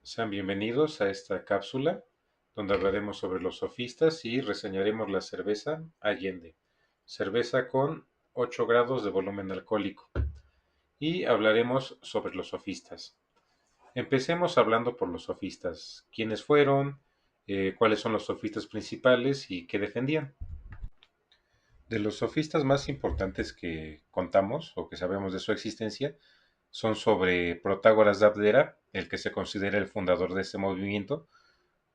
Sean bienvenidos a esta cápsula donde hablaremos sobre los sofistas y reseñaremos la cerveza Allende, cerveza con 8 grados de volumen alcohólico, y hablaremos sobre los sofistas. Empecemos hablando por los sofistas, quiénes fueron, cuáles son los sofistas principales y qué defendían. De los sofistas más importantes que contamos o que sabemos de su existencia son sobre Protágoras de Abdera, el que se considera el fundador de este movimiento,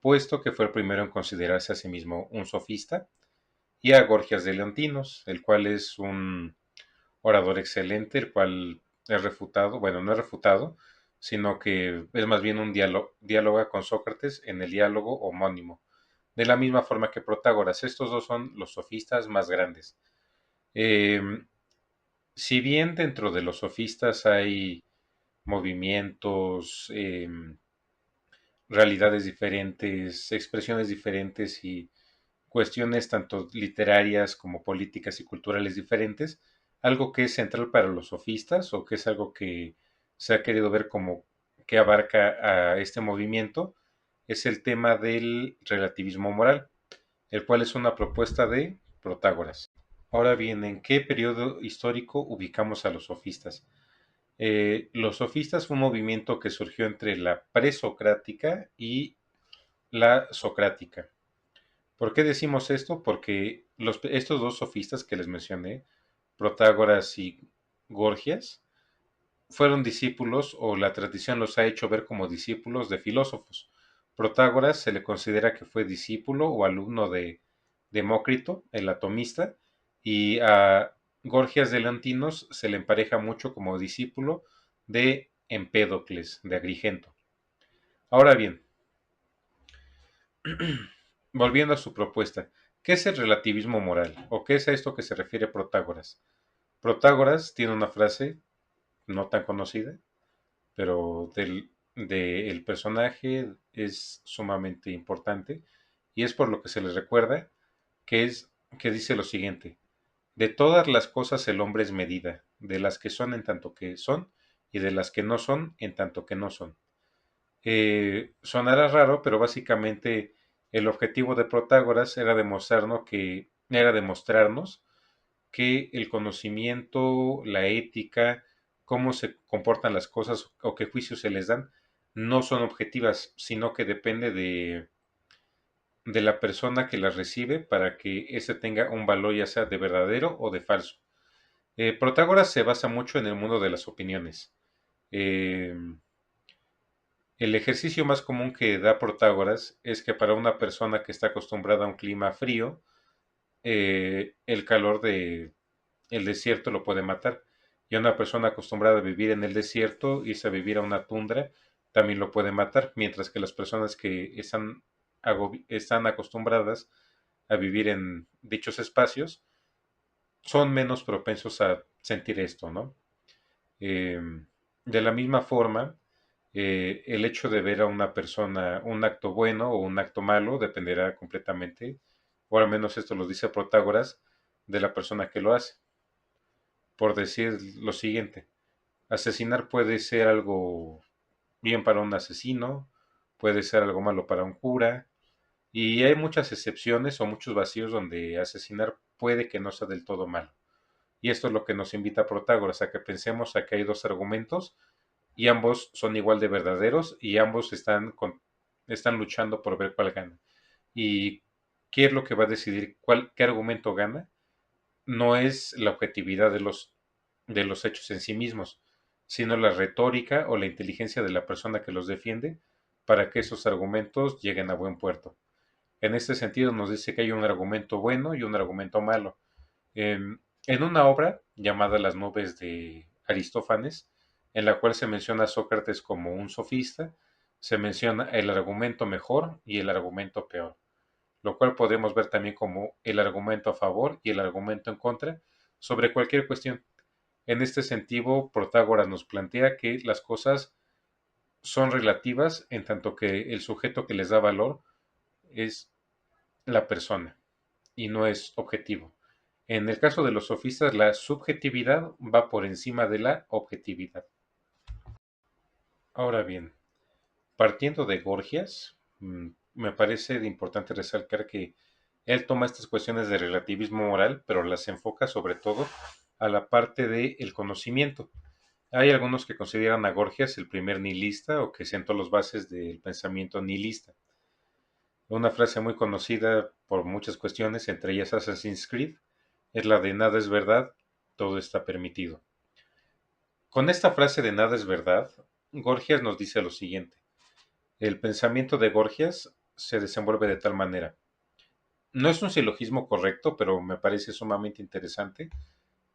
puesto que fue el primero en considerarse a sí mismo un sofista, y a Gorgias de Leontinos, el cual es un orador excelente, el cual es refutado, bueno, no es refutado, sino que es más bien un diáloga con Sócrates en el diálogo homónimo, de la misma forma que Protágoras. Estos dos son los sofistas más grandes. Eh, si bien dentro de los sofistas hay movimientos, realidades diferentes, expresiones diferentes y cuestiones tanto literarias como políticas y culturales diferentes, algo que es central para los sofistas o que es algo que se ha querido ver como que abarca a este movimiento, es el tema del relativismo moral, el cual es una propuesta de Protágoras. Ahora bien, ¿en qué periodo histórico ubicamos a los sofistas? Los sofistas fue un movimiento que surgió entre la presocrática y la socrática. ¿Por qué decimos esto? Porque estos dos sofistas que les mencioné, Protágoras y Gorgias, fueron discípulos, o la tradición los ha hecho ver como discípulos de filósofos. Protágoras se le considera que fue discípulo o alumno de Demócrito, el atomista, y a Gorgias de Leontinos se le empareja mucho como discípulo de Empédocles, de Agrigento. Ahora bien, volviendo a su propuesta, ¿qué es el relativismo moral? ¿O qué es a esto que se refiere Protágoras? Protágoras tiene una frase no tan conocida, pero del personaje es sumamente importante, y es por lo que se les recuerda, que es que dice lo siguiente: de todas las cosas el hombre es medida, de las que son en tanto que son, y de las que no son en tanto que no son. Sonará raro, pero básicamente el objetivo de Protágoras era demostrarnos que el conocimiento, la ética, cómo se comportan las cosas o qué juicios se les dan, no son objetivas, sino que depende de la persona que las recibe para que ese tenga un valor, ya sea de verdadero o de falso. Protágoras se basa mucho en el mundo de las opiniones. Eh, el ejercicio más común que da Protágoras es que para una persona que está acostumbrada a un clima frío, el calor de el desierto lo puede matar. Y a una persona acostumbrada a vivir en el desierto, irse a vivir a una tundra, también lo puede matar, mientras que las personas que están acostumbradas a vivir en dichos espacios son menos propensos a sentir esto, ¿no? Eh, de la misma forma, el hecho de ver a una persona un acto bueno o un acto malo dependerá completamente, o al menos esto lo dice Protágoras, de la persona que lo hace. Por decir lo siguiente: asesinar puede ser algo bien para un asesino, puede ser algo malo para un cura, y hay muchas excepciones o muchos vacíos donde asesinar puede que no sea del todo malo. Y esto es lo que nos invita a Protágoras, a que pensemos a que hay dos argumentos y ambos son igual de verdaderos y ambos están luchando por ver cuál gana. ¿Y qué es lo que va a decidir qué argumento gana? No es la objetividad de los hechos en sí mismos, sino la retórica o la inteligencia de la persona que los defiende para que esos argumentos lleguen a buen puerto. En este sentido nos dice que hay un argumento bueno y un argumento malo. En una obra llamada Las nubes de Aristófanes, en la cual se menciona a Sócrates como un sofista, se menciona el argumento mejor y el argumento peor, lo cual podemos ver también como el argumento a favor y el argumento en contra sobre cualquier cuestión. En este sentido, Protágoras nos plantea que las cosas son relativas en tanto que el sujeto que les da valor es la persona y no es objetivo. En el caso de los sofistas, la subjetividad va por encima de la objetividad. Ahora bien, Partiendo de Gorgias, me parece importante resaltar que él toma estas cuestiones de relativismo moral, pero las enfoca sobre todo a la parte del conocimiento. Hay algunos que consideran a Gorgias el primer nihilista o que sentó las bases del pensamiento nihilista. Una frase muy conocida por muchas cuestiones, entre ellas Assassin's Creed, es la de nada es verdad, todo está permitido. Con esta frase de nada es verdad, Gorgias nos dice lo siguiente. El pensamiento de Gorgias se desenvuelve de tal manera. No es un silogismo correcto, pero me parece sumamente interesante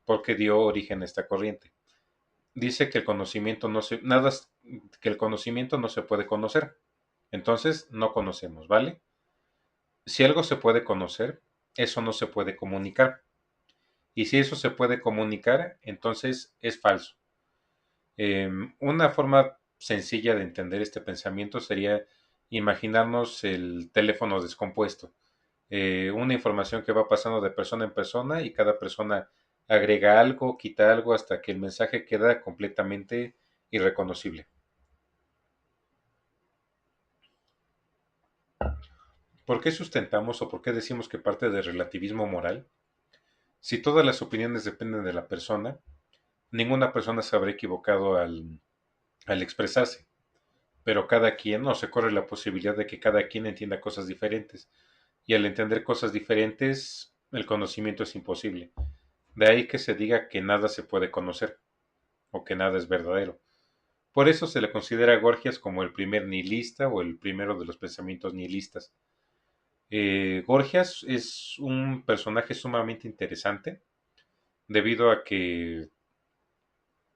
porque dio origen a esta corriente. Dice que el conocimiento no se, nada, que el conocimiento no se puede conocer. Entonces, no conocemos, ¿vale? Si algo se puede conocer, eso no se puede comunicar. Y si eso se puede comunicar, entonces es falso. Una forma sencilla de entender este pensamiento sería imaginarnos el teléfono descompuesto. Una información que va pasando de persona en persona y cada persona agrega algo, quita algo hasta que el mensaje queda completamente irreconocible. ¿Por qué sustentamos o por qué decimos que parte del relativismo moral? Si todas las opiniones dependen de la persona, ninguna persona se habrá equivocado al expresarse, pero cada quien, no se corre la posibilidad de que cada quien entienda cosas diferentes, y al entender cosas diferentes, el conocimiento es imposible. De ahí que se diga que nada se puede conocer, o que nada es verdadero. Por eso se le considera a Gorgias como el primer nihilista o el primero de los pensamientos nihilistas. Gorgias es un personaje sumamente interesante, debido a que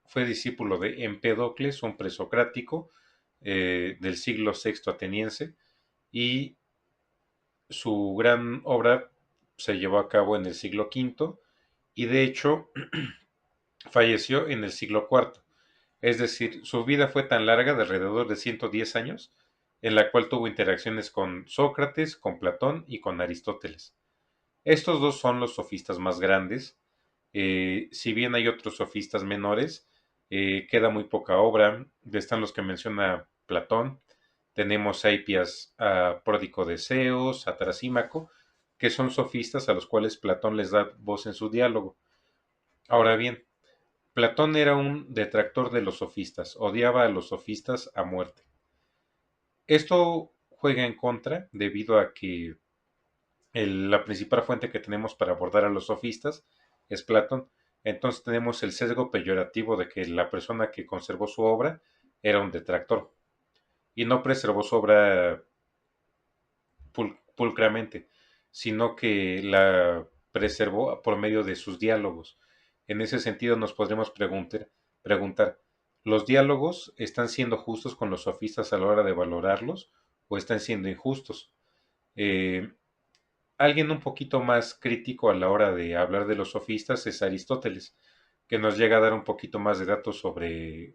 fue discípulo de Empédocles, un presocrático del siglo VI ateniense, y su gran obra se llevó a cabo en el siglo V y de hecho falleció en el siglo IV. Es decir, su vida fue tan larga, de alrededor de 110 años, en la cual tuvo interacciones con Sócrates, con Platón y con Aristóteles. Estos dos son los sofistas más grandes. Si bien hay otros sofistas menores, queda muy poca obra. Están los que menciona Platón. Tenemos a Hipias, a Pródico de Zeus, a Trasímaco, que son sofistas a los cuales Platón les da voz en su diálogo. Ahora bien, Platón era un detractor de los sofistas, odiaba a los sofistas a muerte. Esto juega en contra debido a que la principal fuente que tenemos para abordar a los sofistas es Platón. Entonces tenemos el sesgo peyorativo de que la persona que conservó su obra era un detractor y no preservó su obra pulcramente, sino que la preservó por medio de sus diálogos. En ese sentido nos podremos preguntar, ¿los diálogos están siendo justos con los sofistas a la hora de valorarlos o están siendo injustos? Eh, Alguien un poquito más crítico a la hora de hablar de los sofistas es Aristóteles, que nos llega a dar un poquito más de datos sobre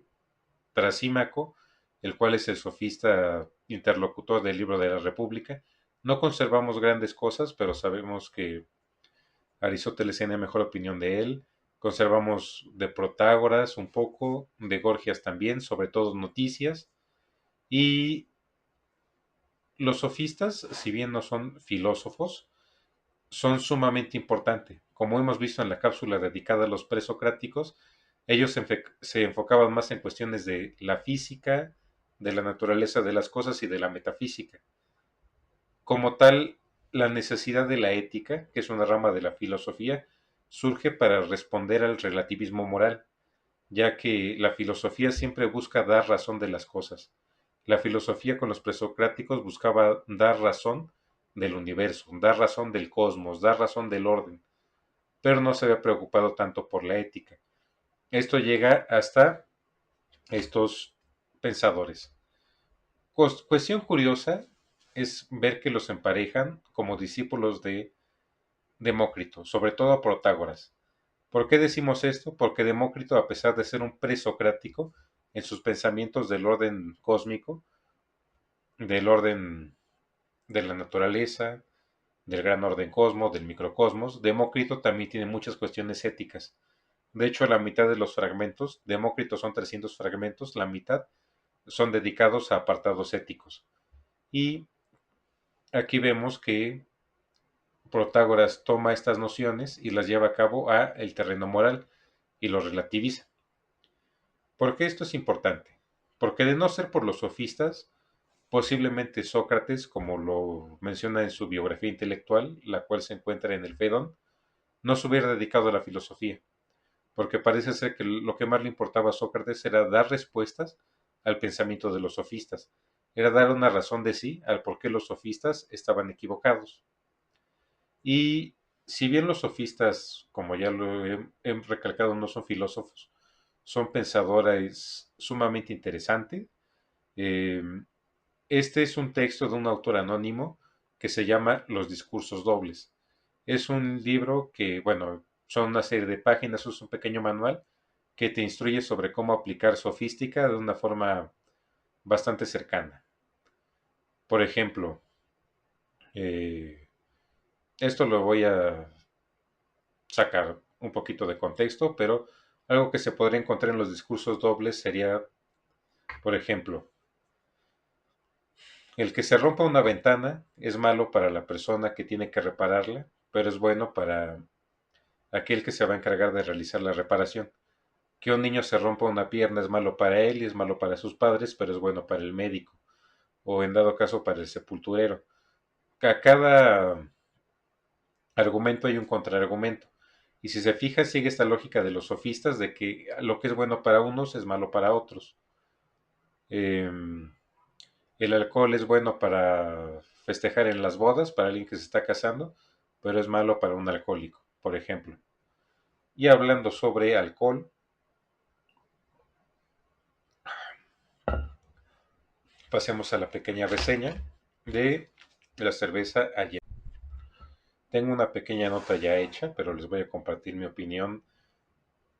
Trasímaco, el cual es el sofista interlocutor del libro de la República. No conservamos grandes cosas, pero sabemos que Aristóteles tiene mejor opinión de él. Conservamos de Protágoras un poco, de Gorgias también, sobre todo noticias. Y los sofistas, si bien no son filósofos, son sumamente importantes. Como hemos visto en la cápsula dedicada a los presocráticos, ellos se enfocaban más en cuestiones de la física, de la naturaleza de las cosas y de la metafísica. Como tal, la necesidad de la ética, que es una rama de la filosofía, surge para responder al relativismo moral, ya que la filosofía siempre busca dar razón de las cosas. La filosofía con los presocráticos buscaba dar razón del universo, dar razón del cosmos, dar razón del orden, pero no se había preocupado tanto por la ética. Esto llega hasta estos pensadores. Cuestión curiosa es ver que los emparejan como discípulos de Demócrito, sobre todo a Protágoras. ¿Por qué decimos esto? Porque Demócrito, a pesar de ser un presocrático, en sus pensamientos del orden cósmico, del orden de la naturaleza, del gran orden cosmos, del microcosmos, Demócrito también tiene muchas cuestiones éticas. De hecho, la mitad de los fragmentos, Demócrito son 300 fragmentos, la mitad son dedicados a apartados éticos. Y aquí vemos que Protágoras toma estas nociones y las lleva a cabo a el terreno moral y lo relativiza. ¿Por qué esto es importante? Porque de no ser por los sofistas, posiblemente Sócrates, como lo menciona en su biografía intelectual, la cual se encuentra en el Fedón, no se hubiera dedicado a la filosofía, porque parece ser que lo que más le importaba a Sócrates era dar respuestas al pensamiento de los sofistas, era dar una razón de sí al por qué los sofistas estaban equivocados. Y si bien los sofistas, como ya lo he recalcado, no son filósofos, son pensadores sumamente interesantes. Eh, este es un texto de un autor anónimo que se llama Los discursos dobles. Es un libro que, bueno, son una serie de páginas, es un pequeño manual que te instruye sobre cómo aplicar sofística de una forma bastante cercana. Por ejemplo, eh, esto lo voy a sacar un poquito de contexto, pero algo que se podría encontrar en los discursos dobles sería, por ejemplo, el que se rompa una ventana es malo para la persona que tiene que repararla, pero es bueno para aquel que se va a encargar de realizar la reparación. Que un niño se rompa una pierna es malo para él y es malo para sus padres, pero es bueno para el médico, o en dado caso para el sepulturero. A cada argumento hay un contraargumento. Y si se fija, sigue esta lógica de los sofistas de que lo que es bueno para unos es malo para otros. Eh, el alcohol es bueno para festejar en las bodas, para alguien que se está casando, pero es malo para un alcohólico, por ejemplo. Y hablando sobre alcohol, pasemos a la pequeña reseña de la cerveza Allende. Tengo una pequeña nota ya hecha, pero les voy a compartir mi opinión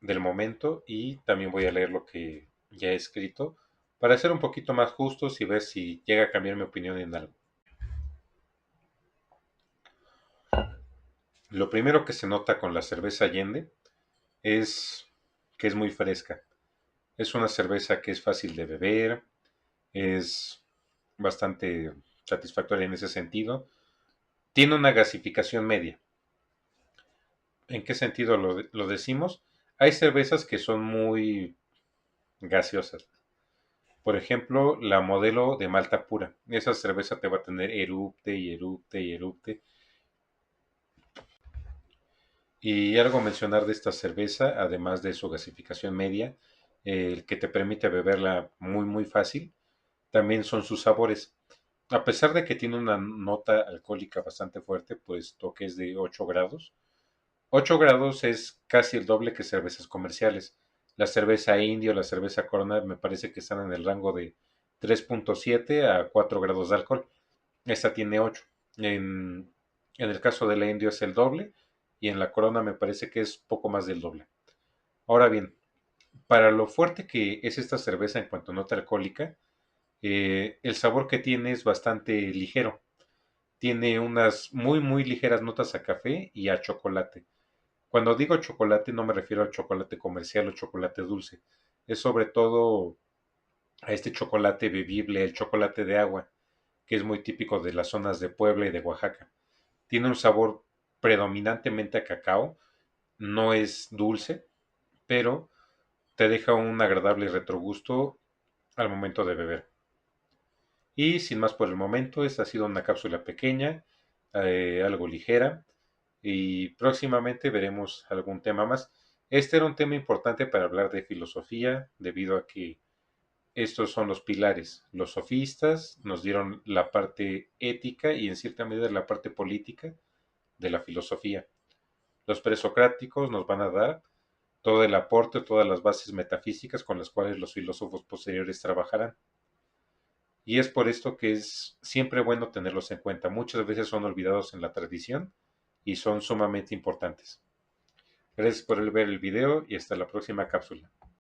del momento y también voy a leer lo que ya he escrito para ser un poquito más justos y ver si llega a cambiar mi opinión en algo. Lo primero que se nota con la cerveza Allende es que es muy fresca. Es una cerveza que es fácil de beber, es bastante satisfactoria en ese sentido. Tiene una gasificación media. ¿En qué sentido lo decimos? Hay cervezas que son muy gaseosas. Por ejemplo, la modelo de malta pura. Esa cerveza te va a tener erupte y erupte y erupte. Y algo a mencionar de esta cerveza, además de su gasificación media, el que te permite beberla muy muy fácil, también son sus sabores. A pesar de que tiene una nota alcohólica bastante fuerte, pues que es de 8 grados. 8 grados es casi el doble que cervezas comerciales. La cerveza indio, la cerveza Corona, me parece que están en el rango de 3.7 a 4 grados de alcohol. Esta tiene 8. En el caso de la indio es el doble y en la Corona me parece que es poco más del doble. Ahora bien, para lo fuerte que es esta cerveza en cuanto a nota alcohólica, el sabor que tiene es bastante ligero. Tiene unas muy muy ligeras notas a café y a chocolate. Cuando digo chocolate no me refiero al chocolate comercial o chocolate dulce. Es sobre todo a este chocolate bebible, el chocolate de agua, que es muy típico de las zonas de Puebla y de Oaxaca. Tiene un sabor predominantemente a cacao, no es dulce, pero te deja un agradable retrogusto al momento de beber. Y sin más por el momento, esta ha sido una cápsula pequeña, algo ligera, y próximamente veremos algún tema más. Este era un tema importante para hablar de filosofía, debido a que estos son los pilares. Los sofistas nos dieron la parte ética y en cierta medida la parte política de la filosofía. Los presocráticos nos van a dar todo el aporte, todas las bases metafísicas con las cuales los filósofos posteriores trabajarán. Y es por esto que es siempre bueno tenerlos en cuenta. Muchas veces son olvidados en la tradición y son sumamente importantes. Gracias por ver el video y hasta la próxima cápsula.